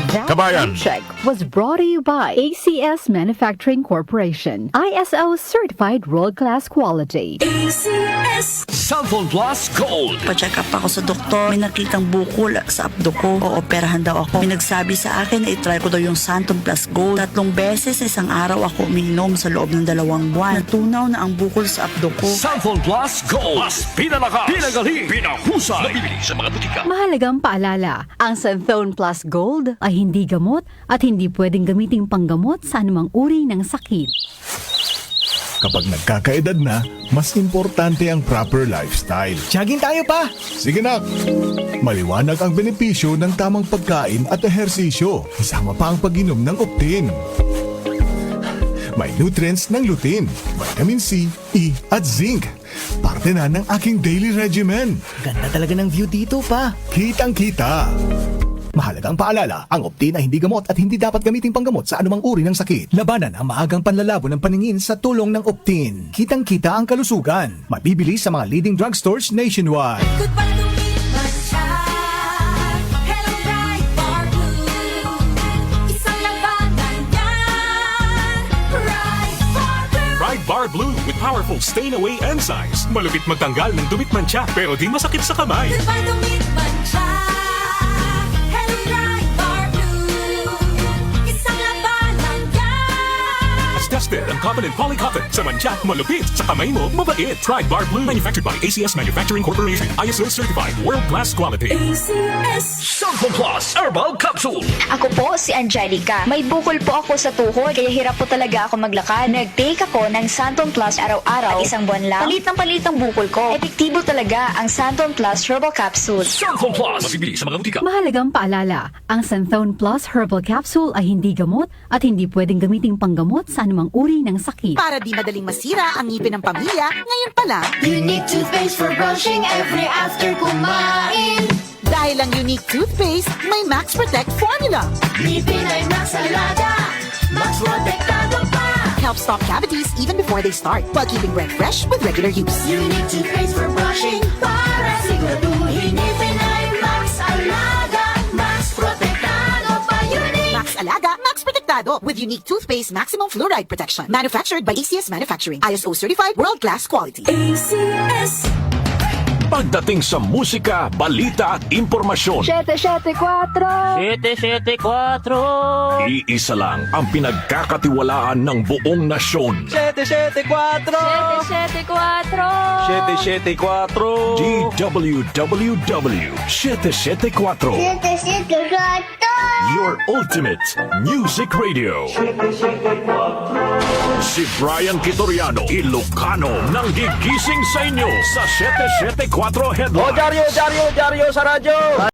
That Kabayan. check was brought to you by ACS Manufacturing Corporation. ISO certified world-class quality. Cellphone Plus Gold. Pa-check up ako sa doktor. May nakitang bukol sa abdo ko. Ooperahan daw ako. May nagsabi sa akin na itry ko daw yung Santon Plus Gold. 3 beses sa isang araw ako umiinom sa loob ng 2 buwan. Natunaw na ang bukol sa abdo ko. Cellphone Plus Gold. Mas pinalakas, pinagaling, pinahusay. Nabibili sa mga butika. Mahalagang paalala, ang Santhone Plus Gold ay hindi gamot at hindi pwedeng gamiting panggamot sa anumang uri ng sakit. Kapag nagkakaedad na, mas importante ang proper lifestyle. Jogging tayo pa! Sige nak! Maliwanag ang benepisyo ng tamang pagkain at ehersisyo. Kasama pa ang pag-inom ng Optin. May nutrients ng lutein, vitamin C, E at zinc. Parte na ng aking daily regimen. Ganda talaga ng view dito pa. Kitang-kita. Mahalagang paalala, ang Optin ay hindi gamot at hindi dapat gamiting panggamot sa anumang uri ng sakit. Labanan ang maagang panlalabo ng paningin sa tulong ng Optin. Kitang-kita ang kalusugan. Mabibili sa mga leading drugstores nationwide. Goodbye to me, sunshine. Hello, bright bar blue. Isang labanan yan. Bright bar blue. Bright Bar Blue with powerful stain-away enzymes. Malupit magtanggal ng dumit mancha pero di masakit sa kamay. Goodbye to me, sunshine. Hello, bright bar blue. Isang labanan yan. As tested ang Covenant Polycotton sa mancha, malupit sa kamay mo, mabait. Bright Bar Blue manufactured by ACS Manufacturing Corporation. ISO certified world-class quality. ACS. Cellphone Plus Herbal Capsule. Ako po si Angelica. May bukol po ako sa tuhod kaya hirap po talaga ako maglakad. Nag-take ako ng Santon Plus araw-araw at 1 buwan lang. Palit ng bukol ko. Epektibo talaga ang Santon Plus Herbal Capsule. Cellphone Plus. Mabibili sa mga butika. Mahalagang paalala, ang Santhone Plus Herbal Capsule ay hindi gamot at hindi pwedeng gamiting panggamot sa anumang uri ng sakit. Para di madaling masira ang ngipin ng pamilya, ngayon pa lang, Unique toothpaste for brushing every after kumain. dahil ang unique toothpaste, may Max Protect formula. Ngipin ay Max Alaga. Max Protectado pa. Helps stop cavities even before they start, while keeping breath fresh with regular use. Unique toothpaste for brushing para siguraduhin ngipin ay Max Alaga. Max Protectado pa. Unique. Max Alaga, Max Protectado with unique toothpaste maximum fluoride protection. Manufactured by ACS Manufacturing. ISO certified world-class quality. ACS. Pagdating sa musika, balita at impormasyon, 774! iisa lang ang pinagkakatiwalaan ng buong nasyon. 774 DWWW 774. Your ultimate music radio. Si Brian Kitoriano, Ilocano, nang gigising sa inyo sa 774 Headline. Dario sa radyo.